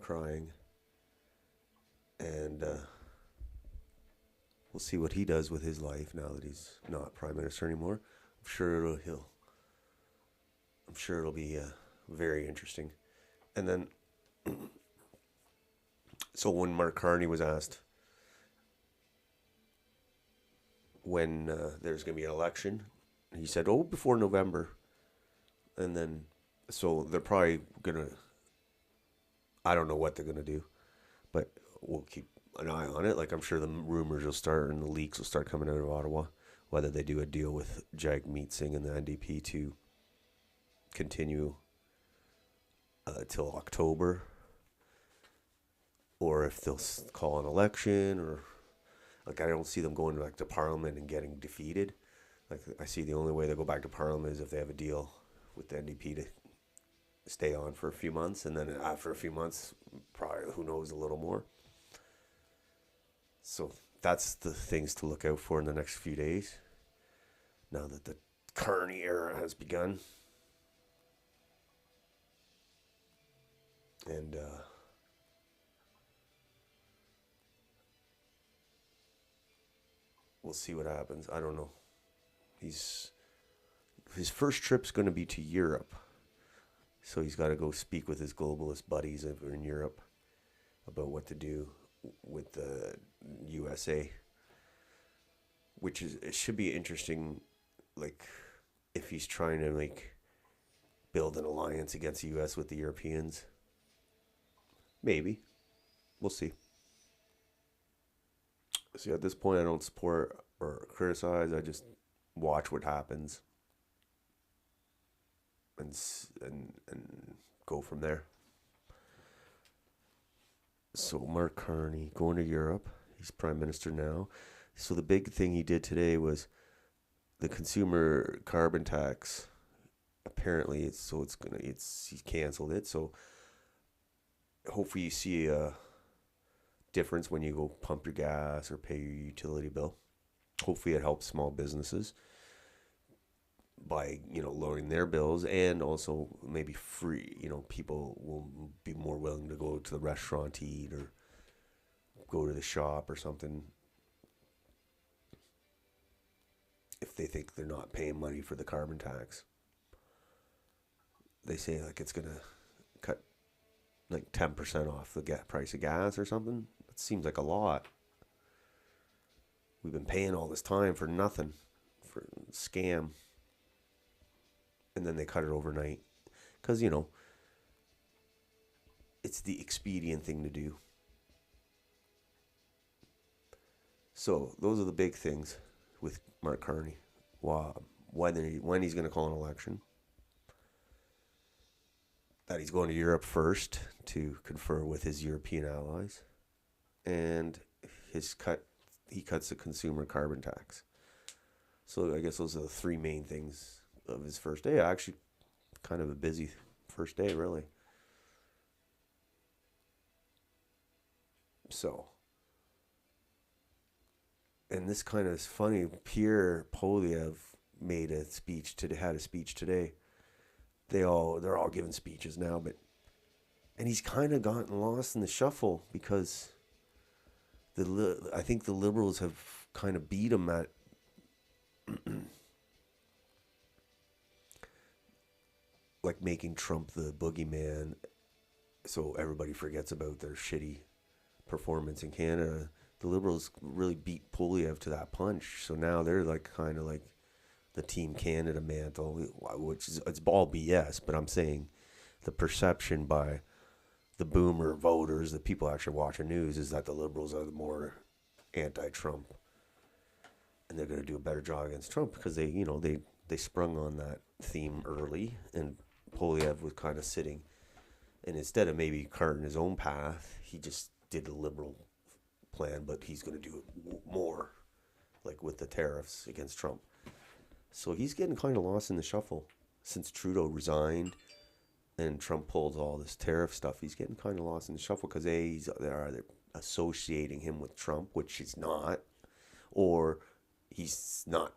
crying. And we'll see what he does with his life now that he's not prime minister anymore. I'm sure it'll be very interesting. And then, so when Mark Carney was asked when there's going to be an election, he said, "Oh, before November." And then, so they're probably gonna. I don't know what they're gonna do, but we'll keep an eye on it. Like I'm sure the rumors will start and the leaks will start coming out of Ottawa, whether they do a deal with Jagmeet Singh and the NDP to continue till October, or if they'll call an election, or like I don't see them going back to Parliament and getting defeated. Like I see the only way they go back to Parliament is if they have a deal with the NDP to stay on for a few months, and then after a few months, probably who knows a little more. So that's the things to look out for in the next few days. Now that the Carney era has begun, and we'll see what happens. I don't know. His first trip's going to be to Europe. So he's got to go speak with his globalist buddies over in Europe about what to do with the USA, which is, it should be interesting, like if he's trying to like build an alliance against the US with the Europeans. Maybe. We'll see. See, at this point I don't support or criticize, I just watch what happens and go from there. So Mark Carney going to Europe. He's prime minister now. So the big thing he did today was the consumer carbon tax. Apparently, he's canceled it. So hopefully you see a difference when you go pump your gas or pay your utility bill. Hopefully it helps small businesses by lowering their bills, and also maybe free people will be more willing to go to the restaurant to eat or go to the shop or something if they think they're not paying money for the carbon tax. They say like it's gonna cut like 10% off the price of gas or something. It seems like a lot. We've been paying all this time for nothing, for scam. And then they cut it overnight because it's the expedient thing to do. So those are the big things with Mark Carney. When he's going to call an election, that he's going to Europe first to confer with his European allies, and he cuts the consumer carbon tax. So I guess those are the three main things of his first day. Actually, kind of a busy first day, really. So, and this kind of is funny. Pierre Poilievre had a speech today. They're all giving speeches now, and he's kind of gotten lost in the shuffle because I think the Liberals have kind of beat him at like making Trump the boogeyman, so everybody forgets about their shitty performance in Canada. The Liberals really beat Poilievre to that punch, so now they're like kind of like the Team Canada mantle, which is it's all BS. But I'm saying the perception by the boomer voters, the people actually watching news, is that the Liberals are the more anti-Trump, and they're going to do a better job against Trump because they sprung on that theme early, and Poilievre was kind of sitting, and instead of maybe carting his own path, he just did a liberal plan, but he's going to do it more, like with the tariffs against Trump. So he's getting kind of lost in the shuffle since Trudeau resigned and Trump pulled all this tariff stuff. He's getting kind of lost in the shuffle because they're either associating him with Trump, which he's not, or he's not.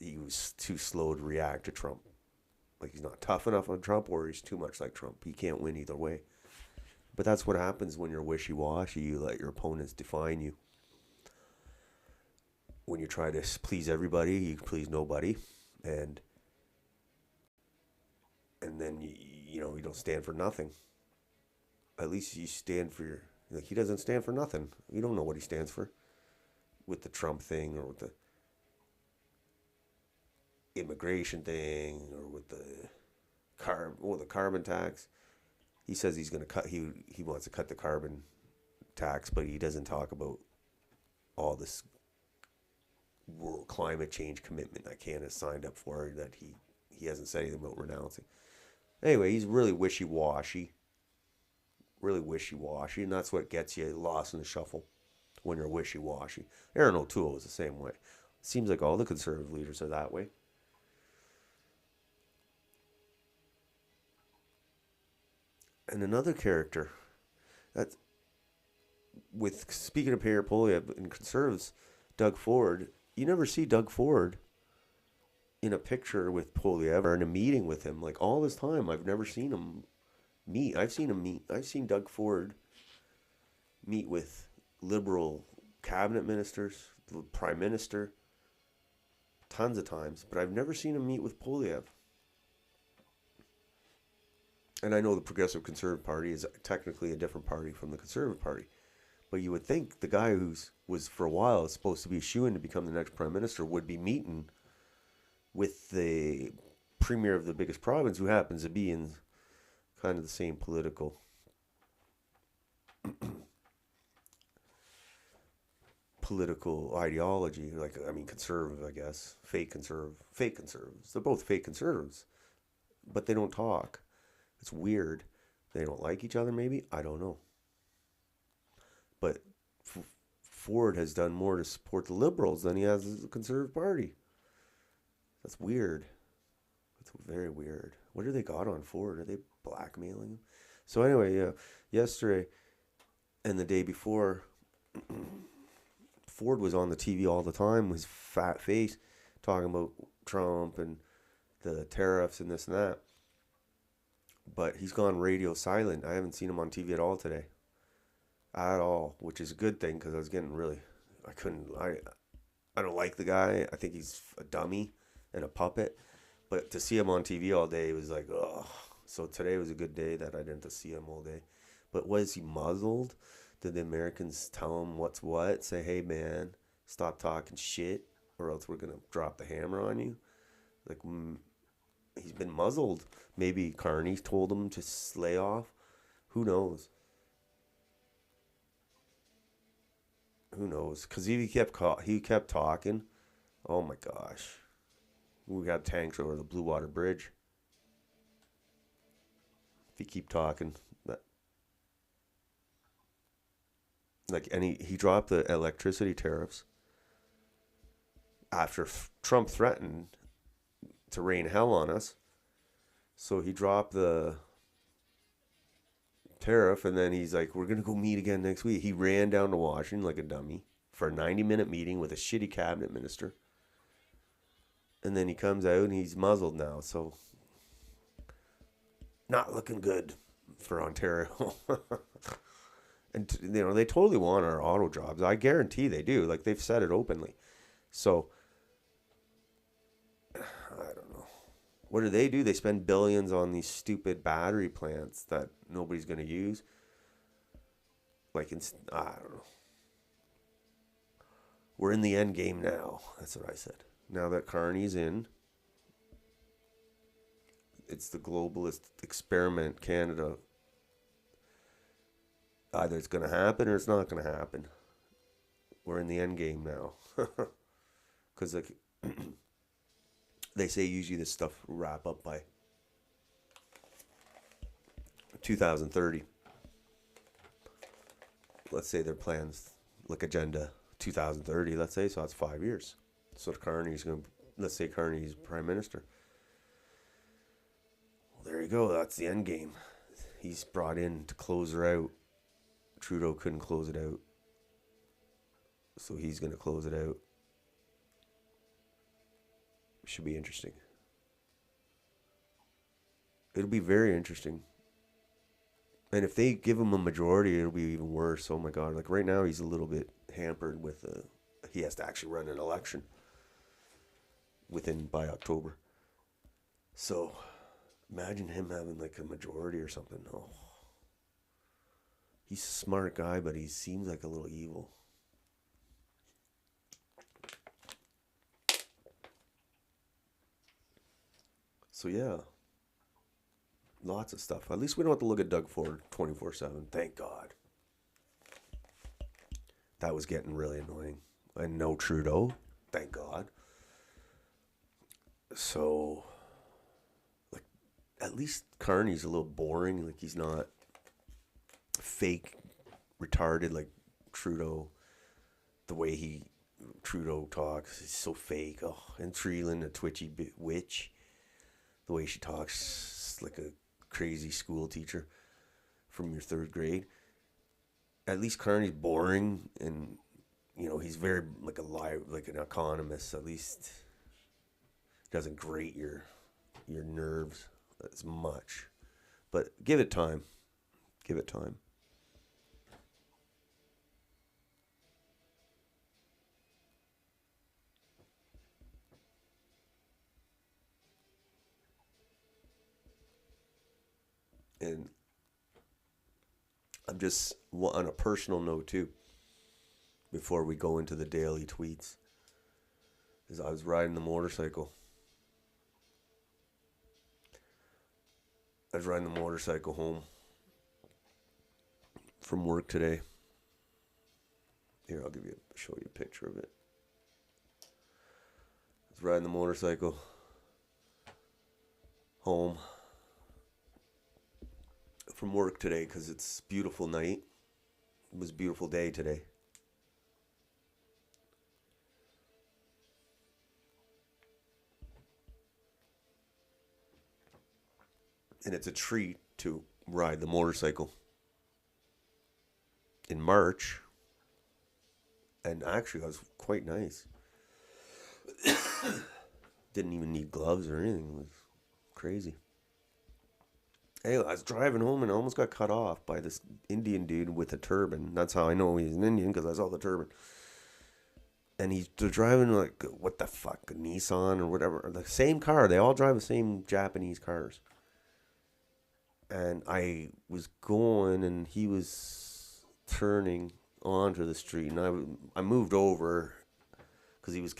He was too slow to react to Trump. Like he's not tough enough on Trump, or he's too much like Trump. He can't win either way. But that's what happens when you're wishy-washy. You let your opponents define you. When you try to please everybody, you please nobody, and then you don't stand for nothing. At least you stand for your. Like, he doesn't stand for nothing. You don't know what he stands for with the Trump thing, or with the immigration thing, or with the carbon tax. He says he's going to cut. He wants to cut the carbon tax, but he doesn't talk about all this world climate change commitment that Canada signed up for, that he hasn't said anything about renouncing. Anyway, he's really wishy-washy. Really wishy-washy, and that's what gets you lost in the shuffle when you're wishy-washy. Aaron O'Toole is the same way. Seems like all the conservative leaders are that way. And another character, that, with speaking of Pierre Poilievre and conservatives, Doug Ford, you never see Doug Ford in a picture with Poilievre or in a meeting with him. Like, all this time, I've never seen him meet. I've seen Doug Ford meet with Liberal cabinet ministers, the Prime Minister, tons of times, but I've never seen him meet with Poilievre. And I know the Progressive Conservative Party is technically a different party from the Conservative Party, but you would think the guy was for a while supposed to be a shoo-in to become the next Prime Minister would be meeting with the Premier of the biggest province, who happens to be in kind of the same political ideology. Like, I mean, conservative, I guess. Fake conservatives. They're both fake conservatives, but they don't talk. It's weird. They don't like each other, maybe? I don't know. But Ford has done more to support the Liberals than he has the Conservative Party. That's weird. That's very weird. What do they got on Ford? Are they blackmailing him? So anyway, yeah, yesterday and the day before, Ford was on the TV all the time with his fat face, talking about Trump and the tariffs and this and that. But he's gone radio silent. I haven't seen him on TV at all today. At all, which is a good thing, because I was getting really, I don't like the guy. I think he's a dummy and a puppet. But to see him on TV all day was like, ugh. So today was a good day that I didn't see him all day. But was he muzzled? Did the Americans tell him what's what? Say, hey man, stop talking shit, or else we're going to drop the hammer on you? Like, he's been muzzled. Maybe Carney told him to lay off. Who knows? Who knows? Because he kept talking. Oh my gosh. We got tanks over the Blue Water Bridge. If you keep talking, he dropped the electricity tariffs after Trump threatened to rain hell on us. So he dropped the tariff, and then he's like, we're going to go meet again next week. He ran down to Washington like a dummy for a 90-minute meeting with a shitty cabinet minister. And then he comes out and he's muzzled now. So not looking good for Ontario. And they totally want our auto jobs. I guarantee they do. Like, they've said it openly. So I don't know. What do? They spend billions on these stupid battery plants that nobody's going to use. I don't know. We're in the end game now. That's what I said. Now that Carney's in, it's the globalist experiment, Canada. Either it's going to happen or it's not going to happen. We're in the end game now. Because they say usually this stuff will wrap up by 2030. Let's say their plans, like Agenda 2030, let's say, so that's 5 years. So let's say Carney's Prime Minister. Well, there you go, that's the end game. He's brought in to close her out. Trudeau couldn't close it out. So he's going to close it out. Should be interesting. It'll be very interesting. And if they give him a majority, it'll be even worse. Oh my God! Like right now, he's a little bit hampered with he has to actually run an election by October. So imagine him having like a majority or something. Oh, he's a smart guy, but he seems like a little evil. So yeah, lots of stuff. At least we don't have to look at Doug Ford 24/7. Thank God. That was getting really annoying. And no Trudeau. Thank God. So, like, at least Carney's a little boring. Like, he's not fake, retarded like Trudeau. The way Trudeau talks, he's so fake. Oh, and Treeland, a twitchy witch. The way she talks, like a crazy school teacher from your third grade. At least Carney's boring, and he's very like like an economist. At least doesn't grate your nerves as much. But give it time. Give it time. And I'm just on a personal note too, before we go into the daily tweets, is I was riding the motorcycle. I was riding the motorcycle home from work today. Here, I'll show you a picture of it. I was riding the motorcycle home from work today because it's a beautiful night. It was a beautiful day today. And it's a treat to ride the motorcycle in March. And actually, I was quite nice. Didn't even need gloves or anything. It was crazy. Anyway, I was driving home and I almost got cut off by this Indian dude with a turban. That's how I know he's an Indian, because I saw the turban. And he's driving like, what the fuck, a Nissan or whatever. The same car. They all drive the same Japanese cars. And I was going and he was turning onto the street. And I moved over because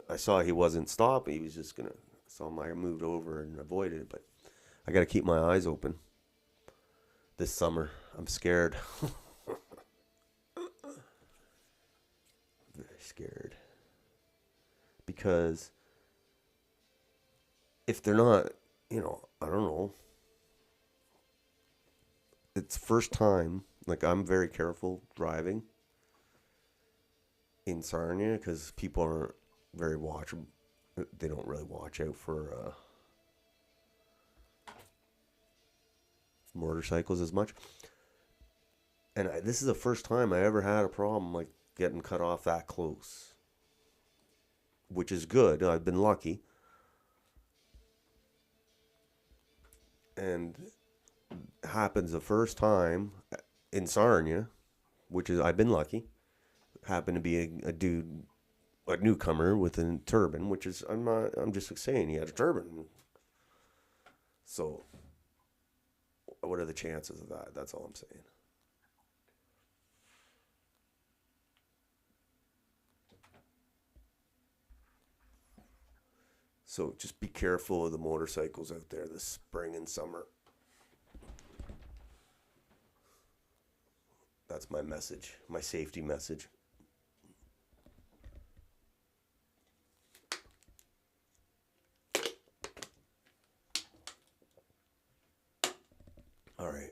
I saw he wasn't stopping. He was just going to. So I moved over and avoided it. But I got to keep my eyes open this summer. I'm scared. Very scared. Because if they're not, I don't know. It's first time. Like, I'm very careful driving in Sarnia because people aren't very watchable. They don't really watch out for motorcycles as much. And this is the first time I ever had a problem like getting cut off that close, which is good. I've been lucky. And happens the first time in Sarnia, which is, I've been lucky. Happened to be a dude, a newcomer with a turban, which is, I'm just saying he had a turban. So what are the chances of that? That's all I'm saying. So just be careful of the motorcycles out there this spring and summer. That's my message, my safety message. All right.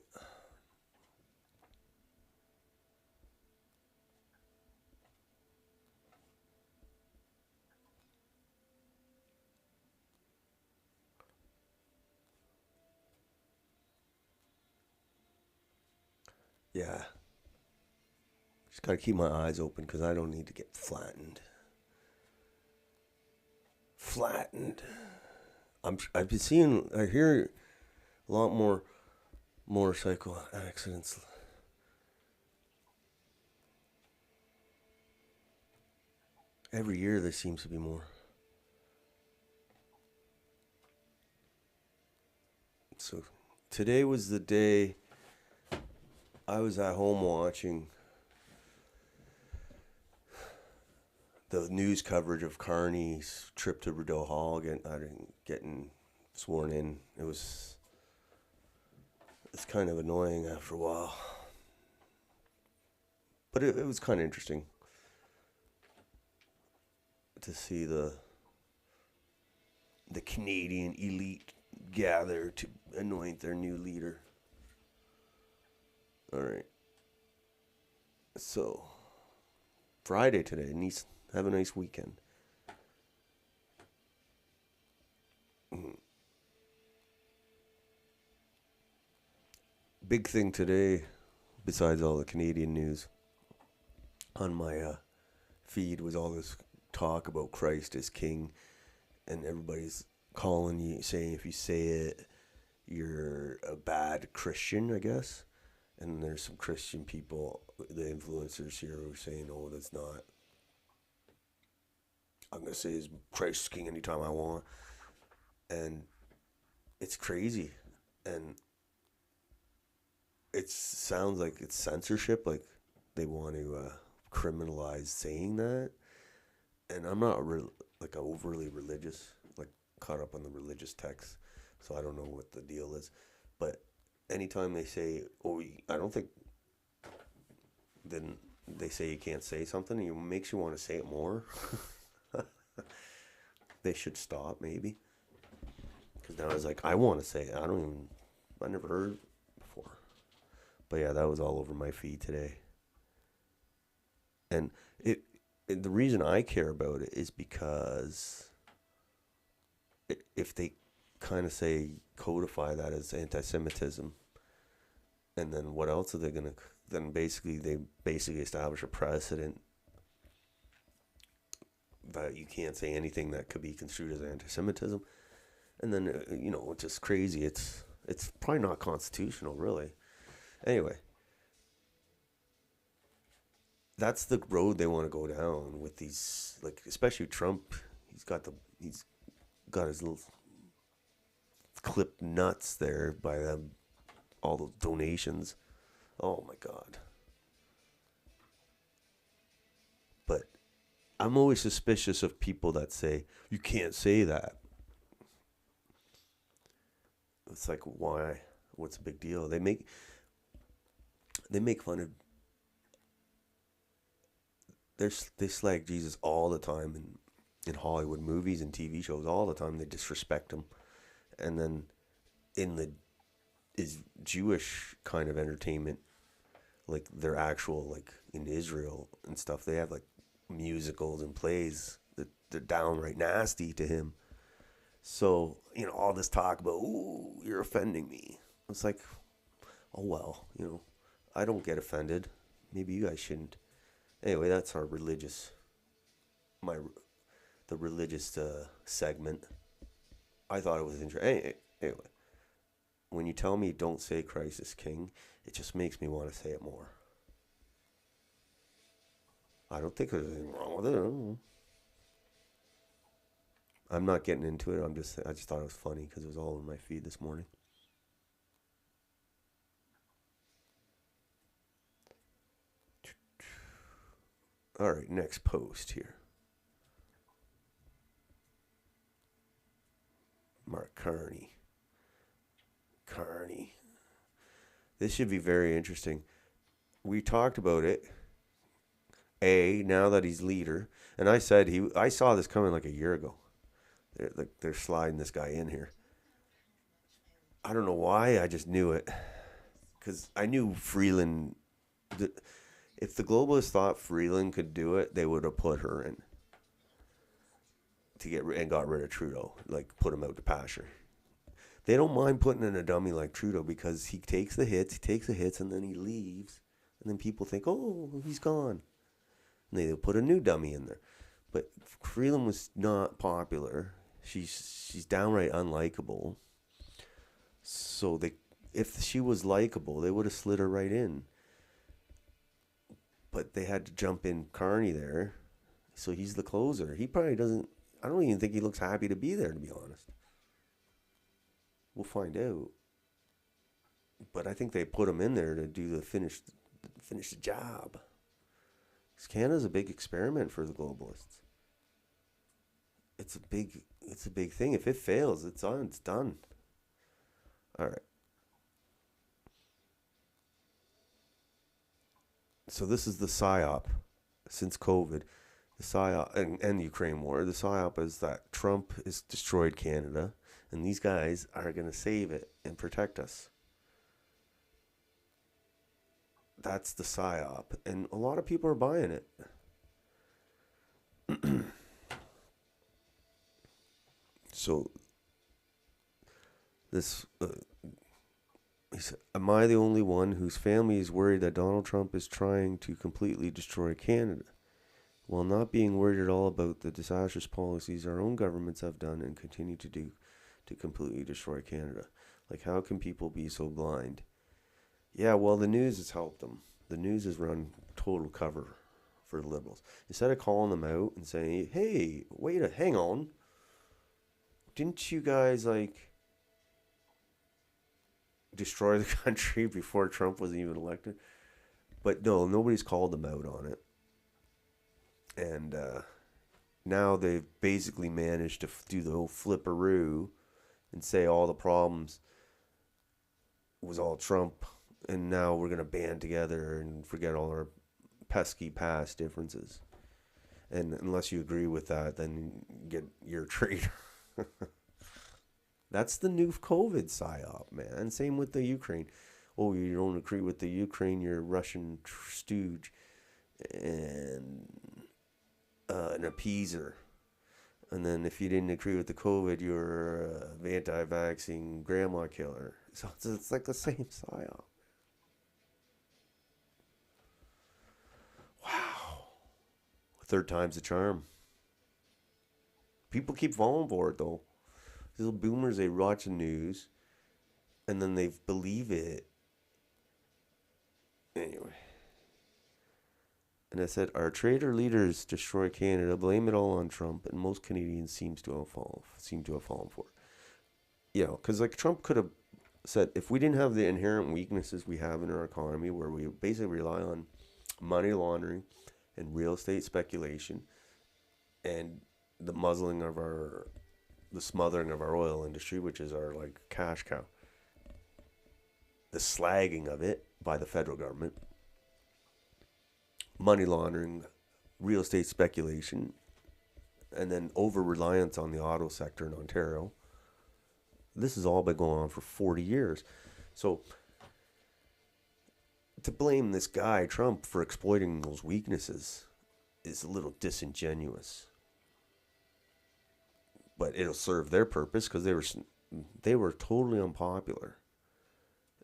Yeah. Just got to keep my eyes open because I don't need to get flattened. I've been seeing, I hear a lot more motorcycle accidents. Every year there seems to be more. So today was the day I was at home watching the news coverage of Carney's trip to Rideau Hall, getting sworn in. It's kind of annoying after a while, but it was kind of interesting to see the Canadian elite gather to anoint their new leader. All right, so Friday today, have a nice weekend. Big thing today, besides all the Canadian news, on my feed was all this talk about Christ as King, and everybody's calling you, saying if you say it, you're a bad Christian, I guess. And there's some Christian people, the influencers here, who are saying, "Oh, that's not. I'm gonna say is Christ King anytime I want," and it's crazy, and it sounds like it's censorship, like they want to criminalize saying that. And I'm not like overly religious, like caught up on the religious text, so I don't know what the deal is. But anytime they say, "Oh, I don't think," then they say you can't say something, it makes you want to say it more. They should stop, maybe, because now it's like I want to say it. I never heard it before. But yeah, that was all over my feed today. And the reason I care about it is because if they kind of say codify that as anti-Semitism, and then what else are they gonna? Then they basically establish a precedent that you can't say anything that could be construed as anti-Semitism, and then it's just crazy. It's probably not constitutional, really. Anyway, that's the road they want to go down with these, like, especially Trump. He's got his little clipped nuts there by all those donations. Oh my God. But I'm always suspicious of people that say you can't say that. It's like, why? What's the big deal? They make fun of. They slag Jesus all the time in Hollywood movies and TV shows all the time. They disrespect him, and then in the is Jewish kind of entertainment, like their actual, like in Israel and stuff, they have like musicals and plays that they're downright nasty to him. So all this talk about, "Ooh, you're offending me." It's like, oh well, I don't get offended. Maybe you guys shouldn't. Anyway, that's our religious segment. I thought it was interesting. Anyway, when you tell me don't say Christ is King, it just makes me want to say it more. I don't think there's anything wrong with it. I'm not getting into it. I just thought it was funny because it was all in my feed this morning. All right, next post here. Mark Carney. This should be very interesting. We talked about it. Now that he's leader, and I saw this coming like a year ago. They're sliding this guy in here. I don't know why. I just knew it, because I knew Freeland. If the globalists thought Freeland could do it, they would have put her in and got rid of Trudeau, like put him out to pasture. They don't mind putting in a dummy like Trudeau because he takes the hits, and then he leaves, and then people think, "Oh, he's gone." And they put a new dummy in there. But Freeland was not popular. She's downright unlikable. So If she was likable, they would have slid her right in. But they had to jump in Carney there. So he's the closer. He probably doesn't. I don't even think he looks happy to be there, to be honest. We'll find out. But I think they put him in there to do the finish the job. Because Canada's a big experiment for the globalists. It's a big thing. If it fails, it's on. It's done. All right. So this is the psyop since COVID. The psyop and the Ukraine war. The psyop is that Trump has destroyed Canada, and these guys are going to save it and protect us. That's the psyop, and a lot of people are buying it. So this, he said, "Am I the only one whose family is worried that Donald Trump is trying to completely destroy Canada, while not being worried at all about the disastrous policies our own governments have done and continue to do to completely destroy Canada? Like, how can people be so blind?" Yeah, well, the news has helped them. The news has run total cover for the Liberals. Instead of calling them out and saying, "Hey, hang on. Didn't you guys, like, destroy the country before Trump was even elected?" But no, nobody's called them out on it. And now they've basically managed to do the whole flipperoo and say all the problems was all Trump, and now we're going to band together and forget all our pesky past differences. And unless you agree with that, then you're a traitor. That's the new COVID psyop, man. Same with the Ukraine. Oh, you don't agree with the Ukraine, you're a Russian stooge and an appeaser. And then if you didn't agree with the COVID, you're an anti-vaccine grandma killer. So it's like the same psyop. Wow. Third time's the charm. People keep falling for it, though. These little boomers, they watch the news, and then they believe it. Anyway. And I said, our traitor leaders destroy Canada, blame it all on Trump, and most Canadians seem to have fallen for it. You know, because like Trump could have said, if we didn't have the inherent weaknesses we have in our economy, where we basically rely on money laundering and real estate speculation and the smothering of our oil industry, which is our like cash cow, the slagging of it by the federal government, money laundering, real estate speculation, and then over-reliance on the auto sector in Ontario. This has all been going on for 40 years. So to blame this guy, Trump, for exploiting those weaknesses is a little disingenuous. But it'll serve their purpose because they were totally unpopular.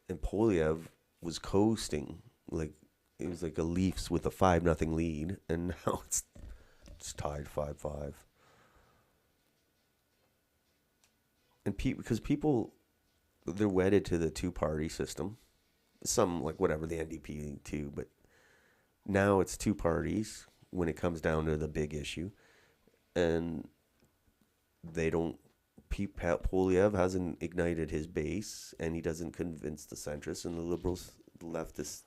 And Poilievre was coasting. Like, it was like a Leafs with a 5-0 lead. And now it's tied 5-5. And because people, they're wedded to the two-party system. Some, like, whatever, the NDP too. But now it's two parties when it comes down to the big issue. And they don't, Poilievre hasn't ignited his base, and he doesn't convince the centrists, and the Liberals, the leftist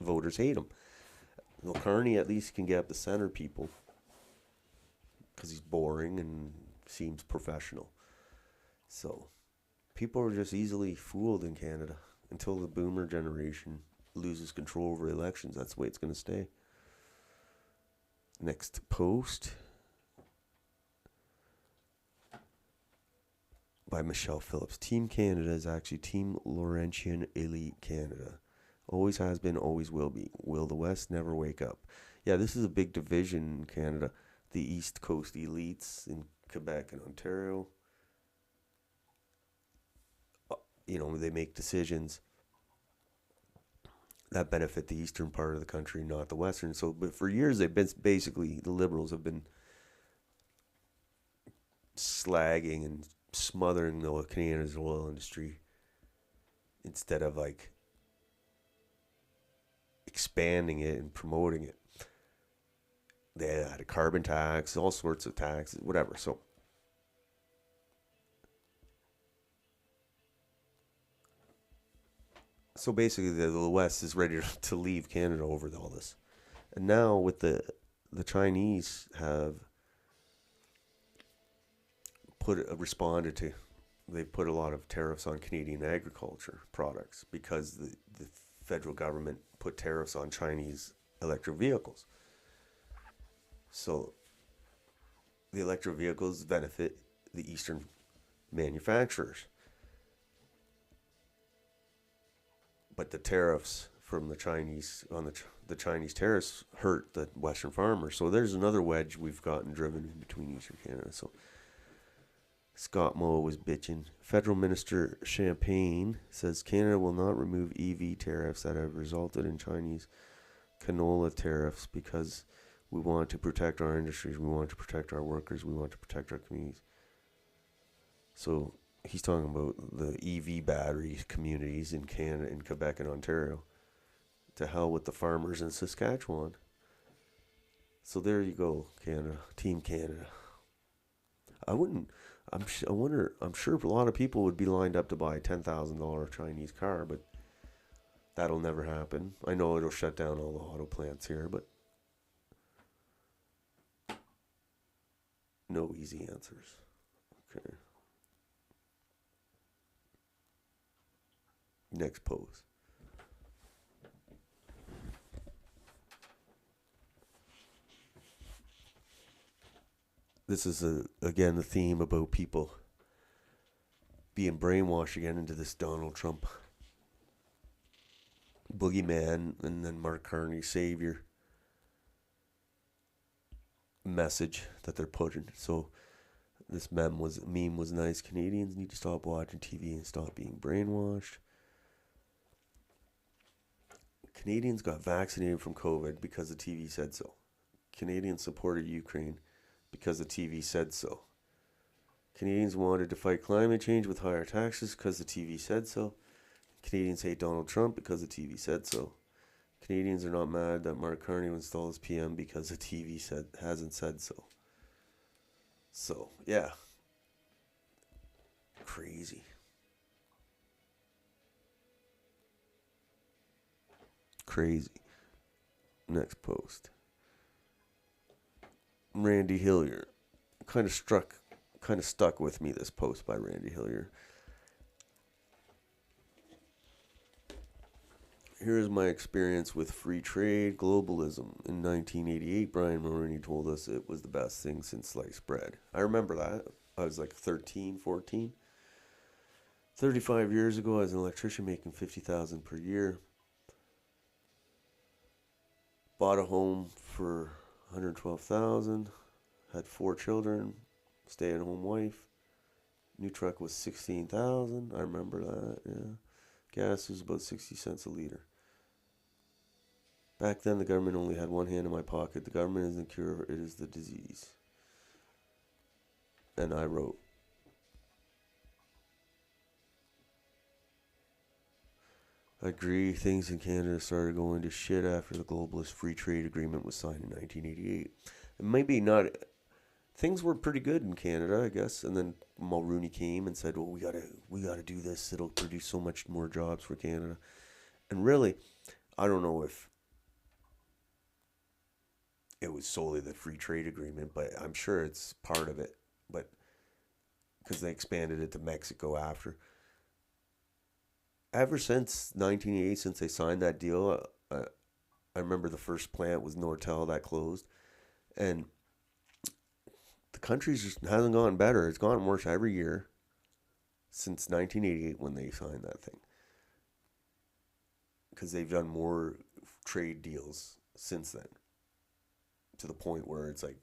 voters hate him. Well, Carney at least can get up the center people because he's boring and seems professional. So people are just easily fooled in Canada until the boomer generation loses control over elections. That's the way it's going to stay. Next post by Michelle Phillips. Team Canada is actually Team Laurentian Elite Canada. Always has been, always will be. Will the West never wake up? Yeah, this is a big division in Canada. The East Coast elites in Quebec and Ontario. You know, they make decisions that benefit the eastern part of the country, not the western. So, but for years, they've been basically, the Liberals have been slagging and smothering the Canada's oil industry instead of like expanding it and promoting it. They had a carbon tax, all sorts of taxes, whatever. So basically, the West is ready to leave Canada over all this, and now with the Chinese have responded to. They've put a lot of tariffs on Canadian agriculture products because the federal government put tariffs on Chinese electric vehicles. So the electric vehicles benefit the Eastern manufacturers. But the tariffs from the Chinese on the Chinese tariffs hurt the Western farmers. So there's another wedge we've gotten driven in between Eastern Canada. So Scott Moe was bitching. Federal Minister Champagne says Canada will not remove EV tariffs that have resulted in Chinese canola tariffs because we want to protect our industries, we want to protect our workers, we want to protect our communities. So he's talking about the EV battery communities in Canada, in Quebec and Ontario. To hell with the farmers in Saskatchewan. So there you go, Canada, Team Canada. I wouldn't. I wonder. I'm sure a lot of people would be lined up to buy a $10,000 Chinese car, but that'll never happen. I know it'll shut down all the auto plants here, but no easy answers. Okay. Next post. This is again the theme about people being brainwashed again into this Donald Trump boogeyman and then Mark Carney savior message that they're putting. So this meme was nice. Canadians need to stop watching TV and stop being brainwashed. Canadians got vaccinated from COVID because the TV said so. Canadians supported Ukraine because the TV said so. Canadians wanted to fight climate change with higher taxes because the TV said so. Canadians hate Donald Trump because the TV said so. Canadians are not mad that Mark Carney will install as PM because the TV hasn't said so. So, yeah. Crazy. Crazy. Next post. Randy Hillier. Kind of stuck with me, this post by Randy Hillier. Here's my experience with free trade globalism. In 1988, Brian Mulroney told us it was the best thing since sliced bread. I remember that. I was like 13, 14. 35 years ago, I was an electrician making $50,000 per year. Bought a home for $112,000. Had 4 children. Stay-at-home wife. New truck was $16,000. I remember that. Yeah. Gas was about 60 cents a liter. Back then, the government only had one hand in my pocket. The government isn't the cure, it is the disease. And I wrote, I agree, things in Canada started going to shit after the globalist free trade agreement was signed in 1988. And maybe not, things were pretty good in Canada, I guess. And then Mulroney came and said, well, we gotta do this. It'll produce so much more jobs for Canada. And really, I don't know if it was solely the free trade agreement, but I'm sure it's part of it. But because they expanded it to Mexico after. Ever since 1988, since they signed that deal, I remember the first plant was Nortel that closed, and the country just hasn't gotten better. It's gotten worse every year since 1988 when they signed that thing, because they've done more trade deals since then, to the point where it's like,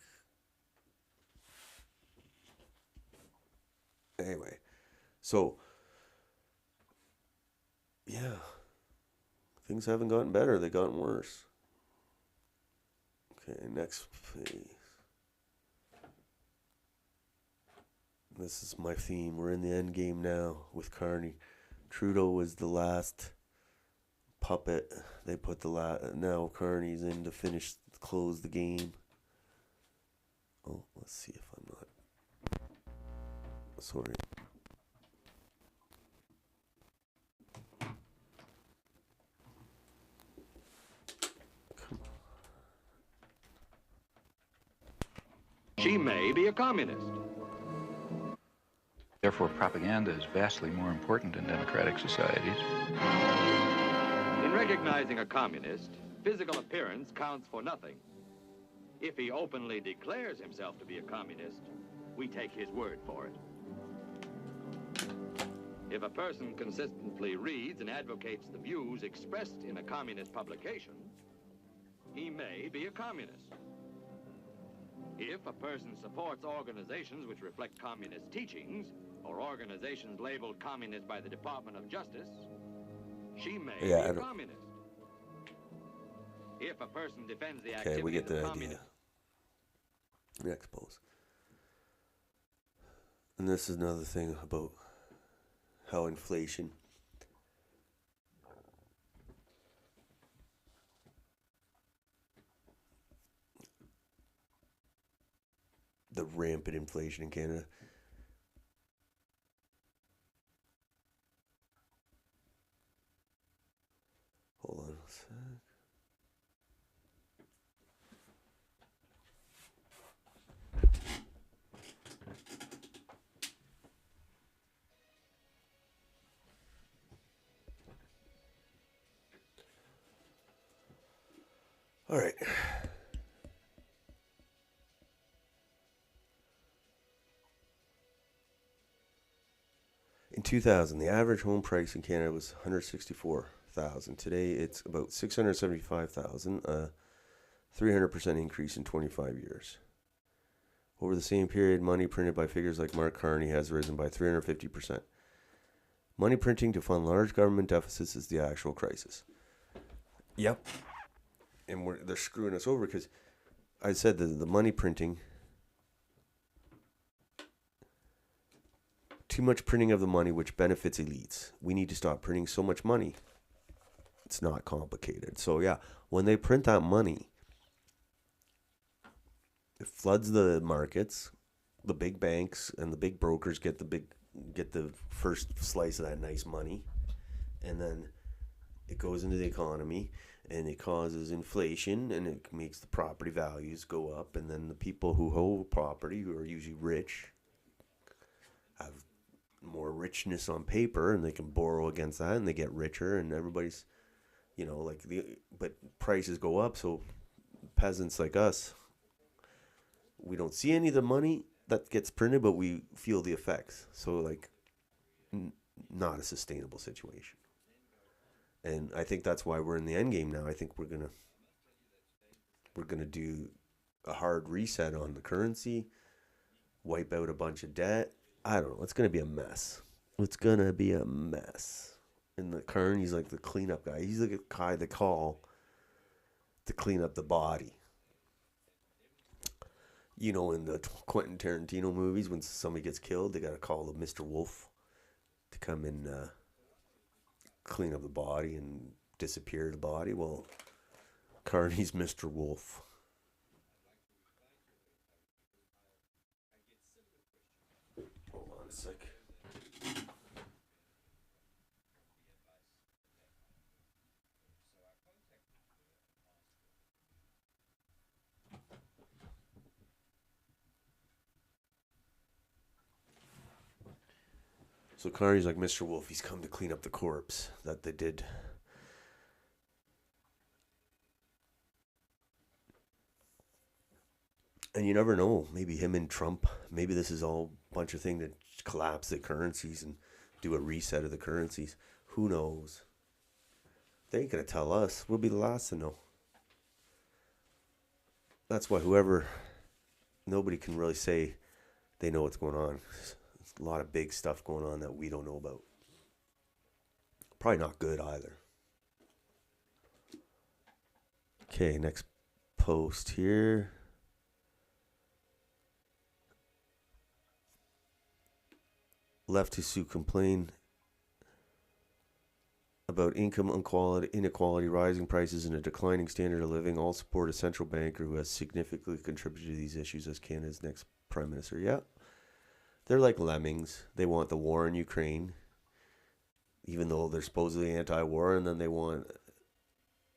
anyway, so yeah, things haven't gotten better, they've gotten worse. Okay, next phase. This is my theme. We're in the end game now with Carney. Trudeau was the last puppet. They put now Carney's in to close the game. Oh, let's see if I'm not. Sorry. She may be a communist. Therefore, propaganda is vastly more important in democratic societies. In recognizing a communist, physical appearance counts for nothing. If he openly declares himself to be a communist, we take his word for it. If a person consistently reads and advocates the views expressed in a communist publication, he may be a communist. If a person supports organizations which reflect communist teachings, or organizations labeled communist by the Department of Justice, she may be a communist. If a person defends the activities we get the of idea. Next post. And this is another thing about how inflation the rampant inflation in Canada. Hold on a sec. All right. In 2000, the average home price in Canada was $164,000. Today, it's about $675,000, a 300% increase in 25 years. Over the same period, money printed by figures like Mark Carney has risen by 350%. Money printing to fund large government deficits is the actual crisis. Yep. And they're screwing us over because I said the money printing, too much printing of the money which benefits elites. We need to stop printing so much money. It's not complicated. So yeah, when they print that money, it floods the markets. The big banks and the big brokers get the first slice of that nice money, and then it goes into the economy and it causes inflation and it makes the property values go up, and then the people who hold property, who are usually rich, have more richness on paper and they can borrow against that and they get richer, and everybody's, but prices go up, so peasants like us, we don't see any of the money that gets printed, but we feel the effects. So not a sustainable situation. And I think that's why we're in the end game now. I think we're gonna do a hard reset on the currency, wipe out a bunch of debt. I don't know. It's gonna be a mess. It's gonna be a mess. And the Carney's like the cleanup guy. He's like a guy they call to clean up the body. In the Quentin Tarantino movies, when somebody gets killed, they gotta call the Mr. Wolf to come and clean up the body and disappear the body. Well, Carney's Mr. Wolf. Hold on a sec. So Carney's like Mr. Wolf. He's come to clean up the corpse that they did. And you never know. Maybe him and Trump, maybe this is all a bunch of things to collapse the currencies and do a reset of the currencies. Who knows? They ain't going to tell us. We'll be the last to know. That's why nobody can really say they know what's going on. There's a lot of big stuff going on that we don't know about. Probably not good either. Okay, next post here. Left to sue complain about income inequality, rising prices, and a declining standard of living all support a central banker who has significantly contributed to these issues as Canada's next prime minister. Yeah, they're like lemmings. They want the war in Ukraine, even though they're supposedly anti-war, and then they want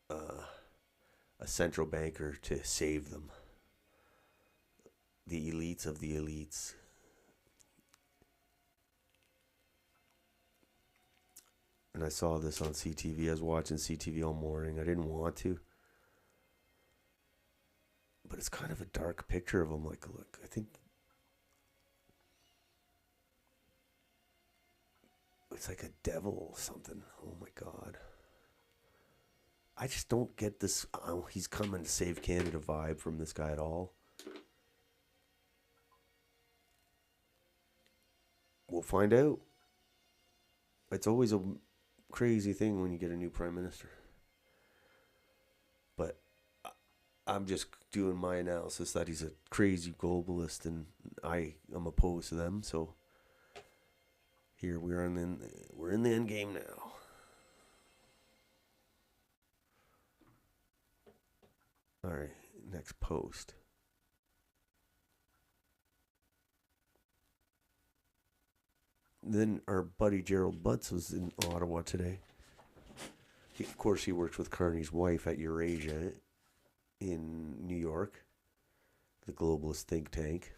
a central banker to save them. The elites of the elites. And I saw this on CTV. I was watching CTV all morning. I didn't want to. But it's kind of a dark picture of him. Like, look, I think it's like a devil or something. Oh my God. I just don't get this. Oh, he's coming to save Canada vibe from this guy at all. We'll find out. It's always a crazy thing when you get a new prime minister. But I'm just doing my analysis that he's a crazy globalist, and I am opposed to them. So here we're in the end game now. All right, next post. Then our buddy Gerald Butts was in Ottawa today. Of course, he works with Carney's wife at Eurasia in New York, the globalist think tank.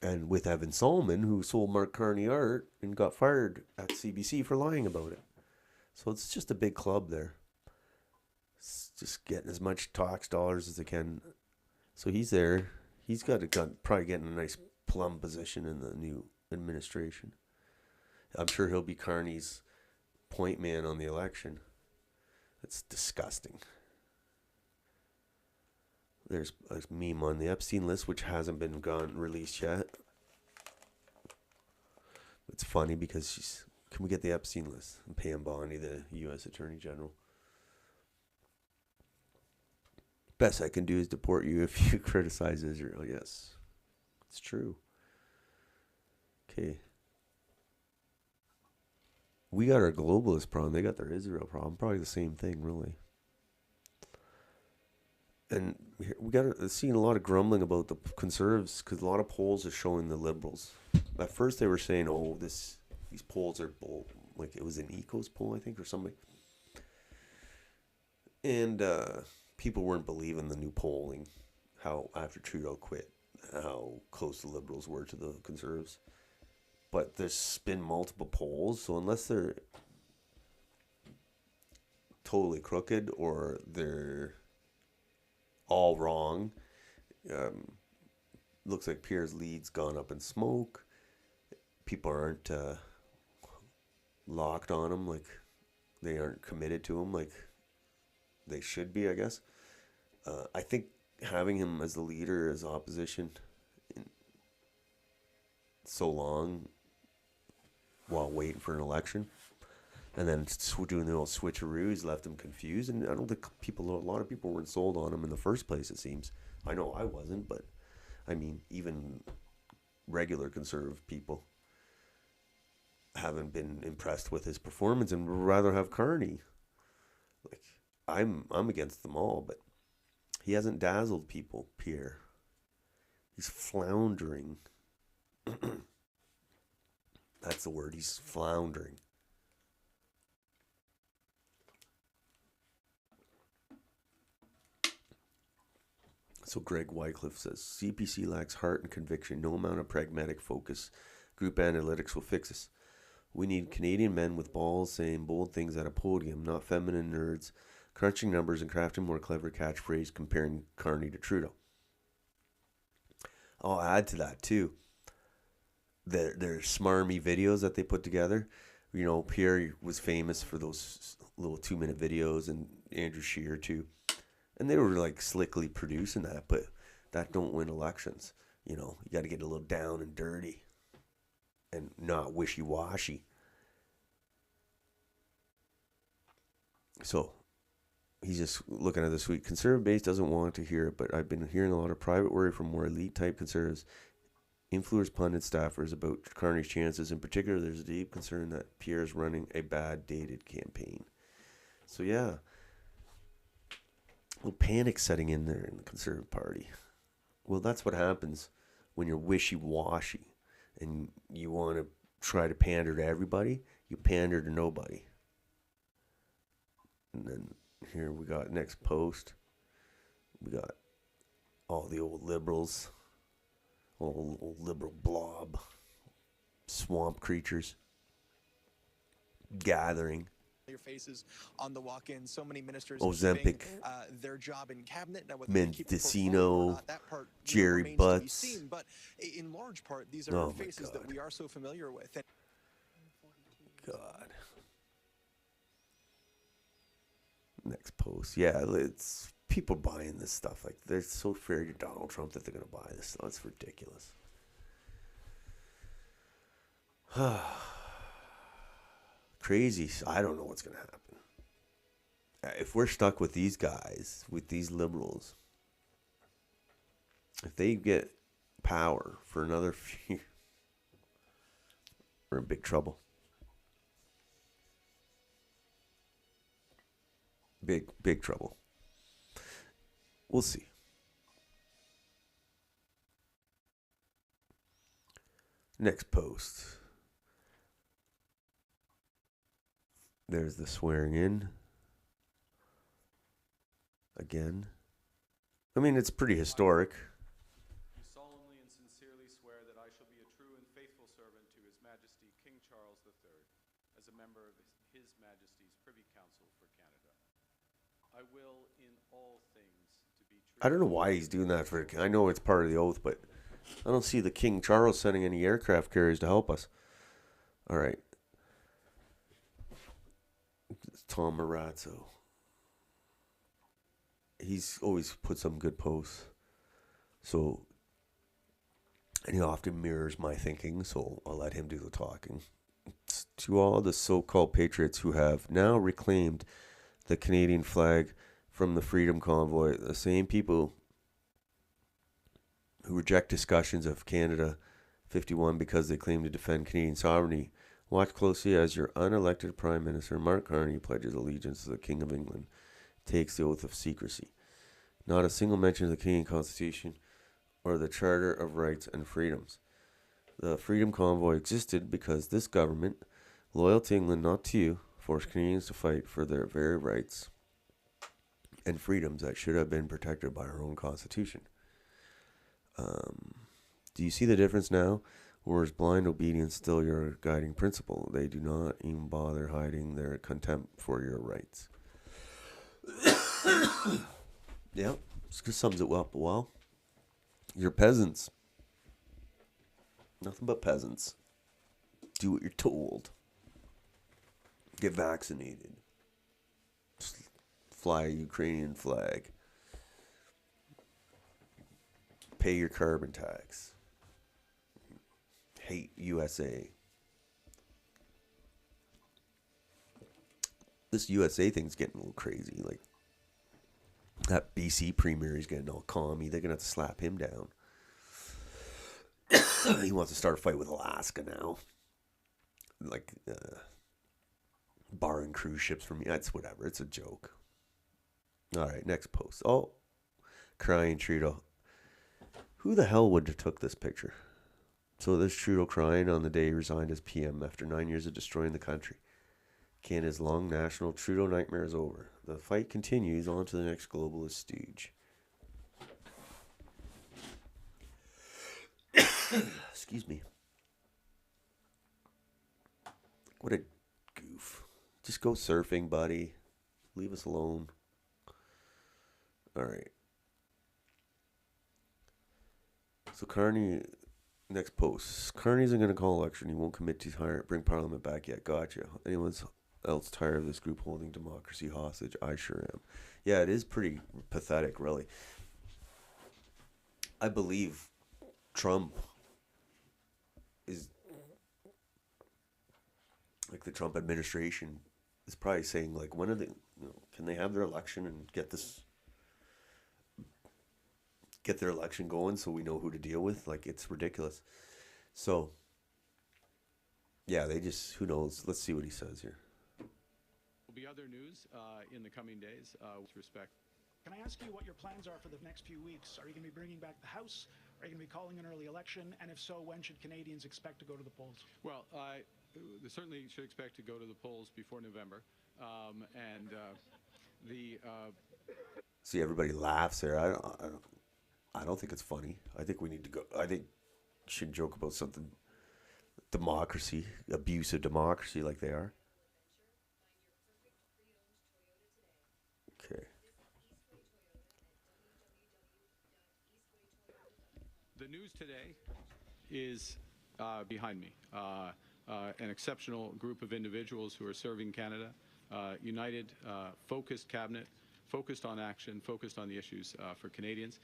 And with Evan Solomon, who sold Mark Carney art and got fired at CBC for lying about it. So it's just a big club there. It's just getting as much tax dollars as they can. So he's there. He's probably getting a nice plum position in the new administration. I'm sure he'll be Carney's point man on the election. It's disgusting. There's a meme on the Epstein list, which hasn't been released yet. It's funny because can we get the Epstein list? And Pam Bondi, the U.S. Attorney General. Best I can do is deport you if you criticize Israel. Yes, it's true. Okay. We got our globalist problem. They got their Israel problem. Probably the same thing, really. And we got seeing a lot of grumbling about the Conservatives because a lot of polls are showing the Liberals. At first they were saying, "Oh, these polls are bull." Like it was an Ecos poll, I think, or something. And people weren't believing the new polling. How after Trudeau quit, how close the Liberals were to the Conservatives. But there's been multiple polls, so unless they're totally crooked or they're all wrong, looks like Pierre's lead's gone up in smoke. People aren't locked on him, like they aren't committed to him like they should be, I guess. I think having him as the leader as opposition in so long while waiting for an election and then doing the old switcheroos left him confused, and I don't think a lot of people weren't sold on him in the first place, it seems. I know I wasn't, but I mean even regular conservative people haven't been impressed with his performance and would rather have Carney. Like I'm against them all, but he hasn't dazzled people, Pierre. He's floundering. That's the word. He's floundering. So Greg Wycliffe says, CPC lacks heart and conviction. No amount of pragmatic focus. Group analytics will fix us. We need Canadian men with balls saying bold things at a podium, not feminine nerds, crunching numbers and crafting more clever catchphrase comparing Carney to Trudeau. I'll add to that too. Their smarmy videos that they put together. You know, Pierre was famous for those little 2-minute videos, and Andrew Scheer too. And they were like slickly producing that, but that don't win elections. You know, you got to get a little down and dirty and not wishy-washy. So he's just looking at this week. Conservative base doesn't want to hear it, but I've been hearing a lot of private worry from more elite type conservatives. influenced pundit staffers about Carney's chances. In particular, there's a deep concern that Pierre is running a bad dated campaign. So yeah, a little panic setting in there in the Conservative Party. Well, that's what happens when you're wishy-washy and you want to try to pander to everybody. You pander to nobody. And then here we got next post. We got all the old liberals, old liberal blob, swamp creatures gathering. Your faces on the walk-in. So many ministers Ozempic, their job in cabinet. Now, Mendocino, Jerry Butts. But in large part, these are faces that we are so familiar with. God. Next post. Yeah, it's people buying this stuff. Like, they're so afraid of Donald Trump that they're going to buy this stuff. It's ridiculous. Crazy. I don't know what's going to happen. If we're stuck with these guys, with these liberals, if they get power for another few, we're in big trouble. Big trouble. We'll see. Next post. There's the swearing in. Again. I mean, it's pretty historic. Do solemnly and sincerely swear that I shall be a true and faithful servant to His Majesty King Charles III, as a member of His Majesty's Privy Council for Canada. I will, in all things, to be true. I don't know why he's doing that for. I know it's part of the oath, but I don't see the King Charles sending any aircraft carriers to help us. All right. Tom Marazzo. He's always put some good posts. So, and he often mirrors my thinking, so I'll let him do the talking. To all the so-called patriots who have now reclaimed the Canadian flag from the Freedom Convoy, the same people who reject discussions of Canada 51 because they claim to defend Canadian sovereignty, watch closely as your unelected Prime Minister, Mark Carney, pledges allegiance to the King of England, takes the oath of secrecy. Not a single mention of the Canadian Constitution or the Charter of Rights and Freedoms. The Freedom Convoy existed because this government, loyal to England, not to you, forced Canadians to fight for their very rights and freedoms that should have been protected by our own Constitution. Do you see the difference now? Or is blind obedience still your guiding principle? They do not even bother hiding their contempt for your rights. Yeah, this sums it up well. You're peasants. Nothing but peasants. Do what you're told. Get vaccinated. Just fly a Ukrainian flag. Pay your carbon tax. Hate USA. This USA thing's getting a little crazy. Like, that BC premier is getting all commie. They're going to have to slap him down. He wants to start a fight with Alaska now. Like, barring cruise ships from me. That's whatever. It's a joke. All right, next post. Oh, crying Trudeau. Who the hell would have took this picture? So there's Trudeau crying on the day he resigned as PM after 9 years of destroying the country. Canada's long national Trudeau nightmare is over. The fight continues on to the next globalist stooge. Excuse me. What a goof. Just go surfing, buddy. Leave us alone. All right. So Carney, next post. Carney isn't going to call election. He won't commit to bring Parliament back yet. Gotcha. Anyone else tired of this group holding democracy hostage? I sure am. Yeah, it is pretty pathetic, really. I believe Trump is, like, the Trump administration is probably saying, like, when are they, can they have their election and get get their election going so we know who to deal with. Like, it's ridiculous. So, yeah, they just, who knows? Let's see what he says here. Will be other news in the coming days with respect. Can I ask you what your plans are for the next few weeks? Are you going to be bringing back the House? Are you going to be calling an early election? And if so, when should Canadians expect to go to the polls? Well, they certainly should expect to go to the polls before November. See, everybody laughs there. I don't think it's funny. I think we need to go. I think you should joke about something. Democracy, abuse of democracy, like they are. Okay. The news today is behind me. An exceptional group of individuals who are serving Canada, united, focused cabinet, focused on action, focused on the issues for Canadians.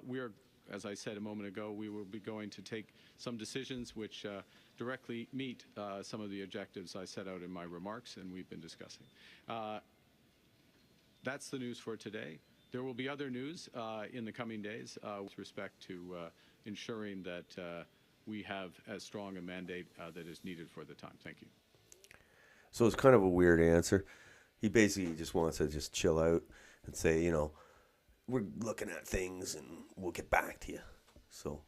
We are, as I said a moment ago, we will be going to take some decisions which directly meet some of the objectives I set out in my remarks and we've been discussing. That's the news for today. There will be other news in the coming days with respect to ensuring that we have as strong a mandate that is needed for the time. Thank you. So it's kind of a weird answer. He basically just wants to just chill out and say, you know, we're looking at things and we'll get back to you. So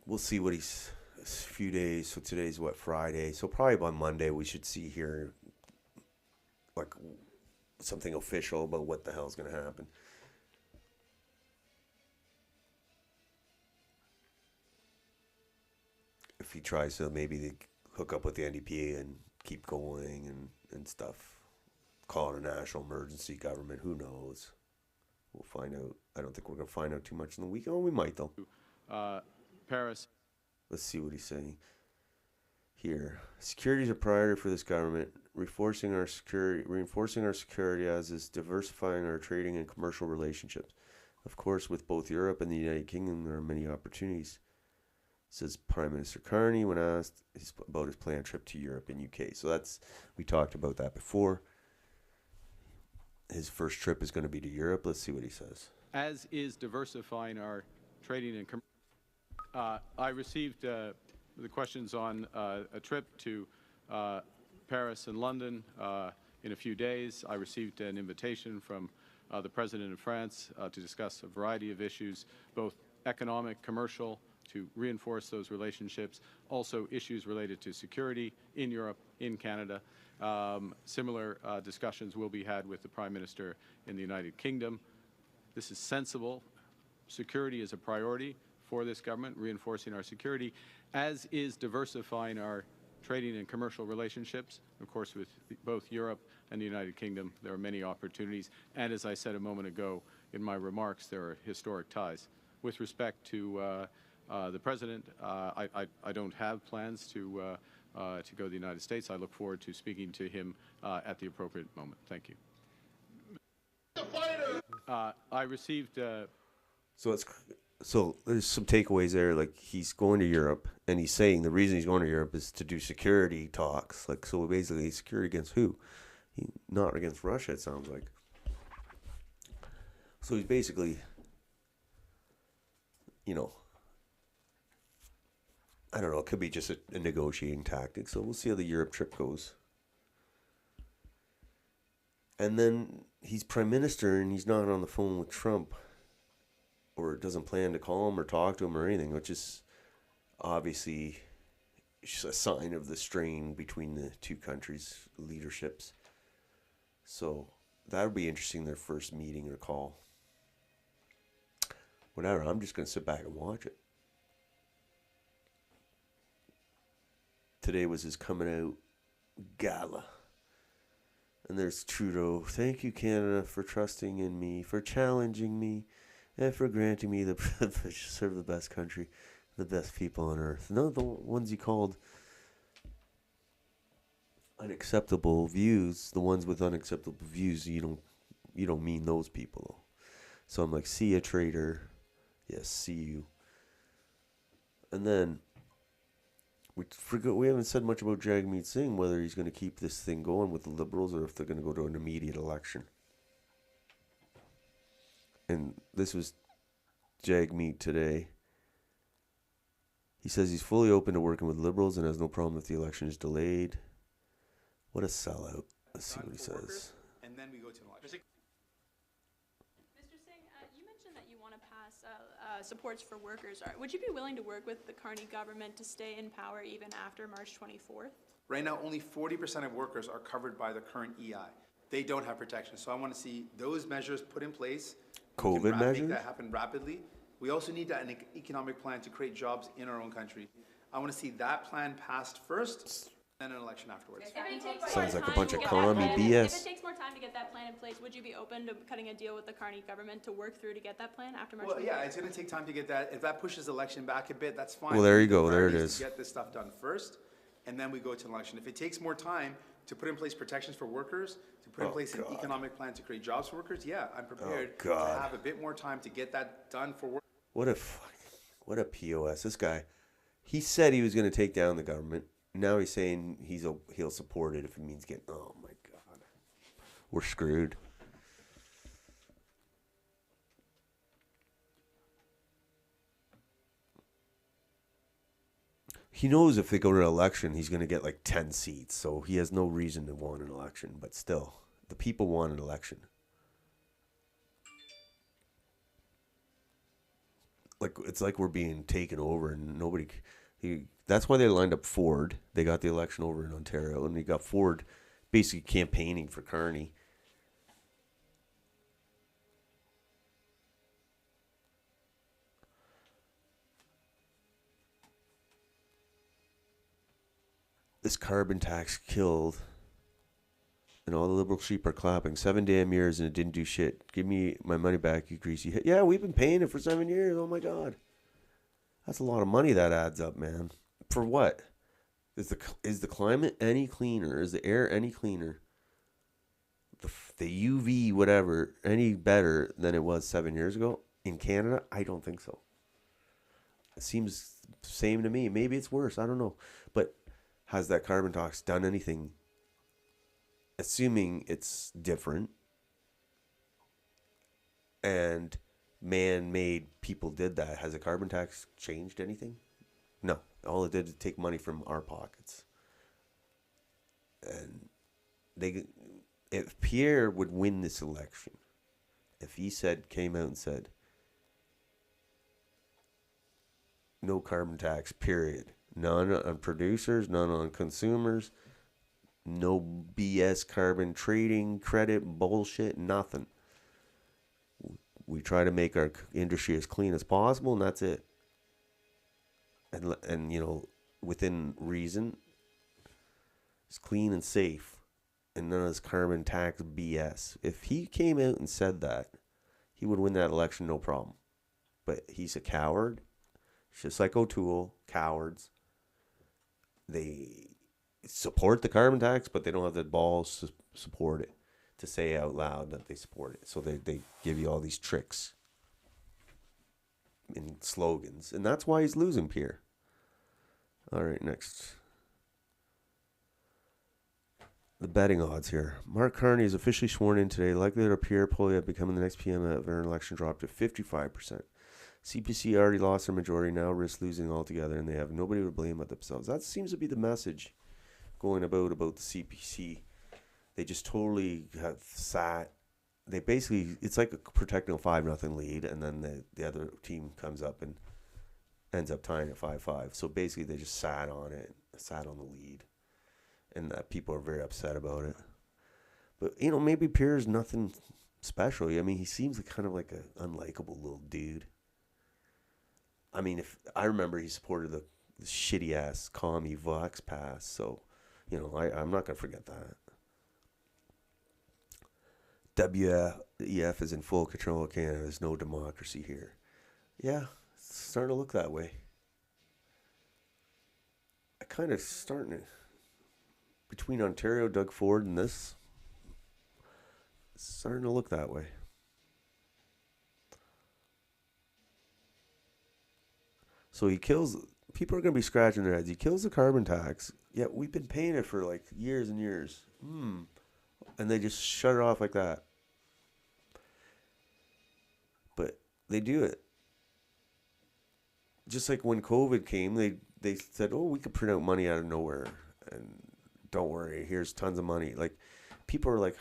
we'll see what he's a few days. So today's what, Friday? So probably by Monday we should see here like something official about what the hell's going to happen. If he tries to maybe they hook up with the NDP and keep going and stuff, call it a national emergency government, who knows? We'll find out. I don't think we're going to find out too much in the week. Oh, we might though. Paris. Let's see what he's saying here. Security is a priority for this government. Reinforcing our security as is diversifying our trading and commercial relationships. Of course, with both Europe and the United Kingdom, there are many opportunities, says Prime Minister Carney when asked about his planned trip to Europe and UK. So that's, we talked about that before. His first trip is going to be to Europe. Let's see what he says. As is diversifying our trading and I received the questions on a trip to Paris and London in a few days. I received an invitation from the President of France to discuss a variety of issues, both economic, commercial, to reinforce those relationships, also issues related to security in Europe, in Canada. Similar discussions will be had with the Prime Minister in the United Kingdom. This is sensible. Security is a priority for this government, reinforcing our security, as is diversifying our trading and commercial relationships. Of course, with both Europe and the United Kingdom, there are many opportunities. And as I said a moment ago in my remarks, there are historic ties. With respect to the President, I don't have plans to go to the United States. I look forward to speaking to him at the appropriate moment. Thank you. I received... So there's some takeaways there. Like, he's going to Europe, and he's saying the reason he's going to Europe is to do security talks. Like, so basically, security against who? Not against Russia, it sounds like. So he's basically, you know, I don't know, it could be just a negotiating tactic. So we'll see how the Europe trip goes. And then he's Prime Minister, and he's not on the phone with Trump, or doesn't plan to call him or talk to him or anything, which is obviously just a sign of the strain between the two countries' leaderships. So that would be interesting, their first meeting or call. Whatever, I'm just going to sit back and watch it. Today was his coming out gala. And there's Trudeau. Thank you, Canada, for trusting in me, for challenging me, and for granting me the privilege to serve the best country, the best people on earth. None of the ones he called unacceptable views, the ones with unacceptable views, you don't mean those people. So I'm like, see ya, traitor. Yes, see you. And then we haven't said much about Jagmeet Singh, whether he's going to keep this thing going with the Liberals or if they're going to go to an immediate election. And this was Jagmeet today. He says he's fully open to working with Liberals and has no problem if the election is delayed. What a sellout. Let's see what he says. And then we go to an election. Mr. Singh, you mentioned that you want to pass supports for workers. Would you be willing to work with the Carney government to stay in power even after March 24th? Right now, only 40% of workers are covered by the current EI. They don't have protection. So I want to see those measures put in place. COVID measures? Make that happen rapidly. We also need an economic plan to create jobs in our own country. I want to see that plan passed first, then an election afterwards. Sounds like a bunch of commie BS. If it takes more time to get that plan in place, would you be open to cutting a deal with the Carney government to work through to get that plan after March 24th? Well, yeah, it's going to take time to get that. If that pushes the election back a bit, that's fine. Well, there you go. The There it priority is. to get this stuff done first, and then we go to an election. If it takes more time to put in place protections for workers, to put in place an economic plan to create jobs for workers, yeah, I'm prepared to have a bit more time to get that done for work. What a POS. This guy, he said he was going to take down the government. Now he's saying he'll support it if it means getting. Oh my God, we're screwed. He knows if they go to an election, he's going to get like 10 seats. So he has no reason to want an election. But still, the people want an election. It's like we're being taken over and nobody. That's why they lined up Ford. They got the election over in Ontario, and they got Ford basically campaigning for Carney. This carbon tax killed, and all the Liberal sheep are clapping. 7 damn years and it didn't do shit. Give me my money back, you greasy hit. Yeah, we've been paying it for 7 years. Oh my God. That's a lot of money that adds up, man. For what? Is the climate any cleaner? Is the air any cleaner? The UV, whatever, any better than it was 7 years ago? In Canada? I don't think so. It seems the same to me. Maybe it's worse. I don't know. But has that carbon tax done anything? Assuming it's different and man-made people did that, has a carbon tax changed anything? No. All it did is take money from our pockets. And if Pierre would win this election, if he came out and said, no carbon tax, period. None on producers, none on consumers, no BS carbon trading, credit, bullshit, nothing. We try to make our industry as clean as possible, and that's it. And you know, within reason, it's clean and safe, and none of this carbon tax BS. If he came out and said that, he would win that election, no problem. But he's a coward. Just like O'Toole, cowards. They support the carbon tax, but they don't have the balls to support it, to say out loud that they support it. So they give you all these tricks and slogans. And that's why he's losing, Pierre. All right, next. The betting odds here. Mark Carney is officially sworn in today. Likelihood of Pierre Poilievre becoming the next PM of an election dropped to 55%. CPC already lost their majority, now risk losing altogether, and they have nobody to blame but themselves. That seems to be the message going about the CPC. They just totally have sat. They basically, it's like protecting a 5-0 lead, and then the other team comes up and ends up tying at 5-5. So basically, they just sat on the lead, and people are very upset about it. But you know, maybe Pierre's nothing special. I mean, he seems kind of like an unlikable little dude. I mean, if I remember, he supported the shitty ass commie Vox pass, so you know, I'm not gonna forget that. WEF is in full control of Canada. There's no democracy here. Yeah, it's starting to look that way. I kind of starting to, between Ontario, Doug Ford, and this, it's starting to look that way. So he kills, people are going to be scratching their heads. He kills the carbon tax. Yeah, we've been paying it for like years and years. And they just shut it off like that. But they do it. just like when COVID came, they said, oh, we could print out money out of nowhere, and don't worry, here's tons of money. Like, people are like,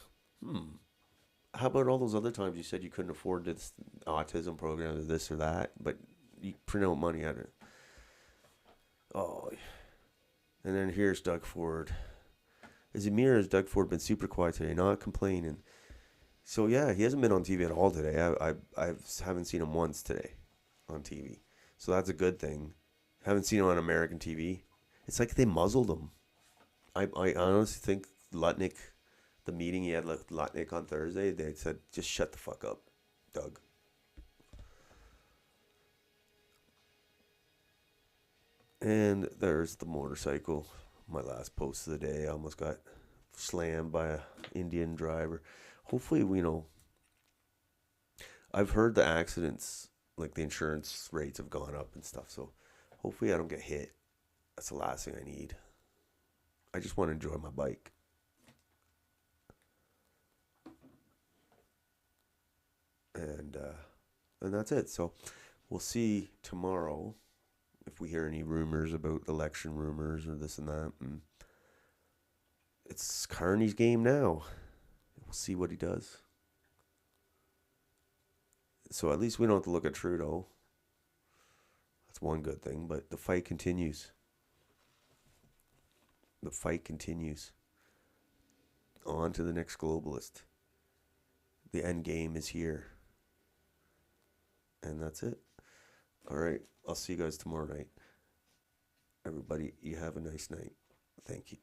how about all those other times you said you couldn't afford this autism program or this or that, but you print out money out of it. Oh, and then here's Doug Ford. As Amir, has Doug Ford been super quiet today, not complaining. So yeah, he hasn't been on TV at all today. I haven't seen him once today on TV. So that's a good thing. Haven't seen him on American TV. It's like they muzzled him. I honestly think Lutnick, the meeting he had with Lutnick on Thursday, they said, just shut the fuck up, Doug. And there's the motorcycle. My last post of the day. I almost got slammed by an Indian driver. Hopefully, I've heard the accidents, like the insurance rates have gone up and stuff. So hopefully I don't get hit. That's the last thing I need. I just want to enjoy my bike. And that's it. So we'll see tomorrow if we hear any rumors about election rumors or this and that. And it's Carney's game now. We'll see what he does. So at least we don't have to look at Trudeau. That's one good thing. But the fight continues. The fight continues. On to the next globalist. The end game is here. And that's it. All right. I'll see you guys tomorrow night. Everybody, you have a nice night. Thank you.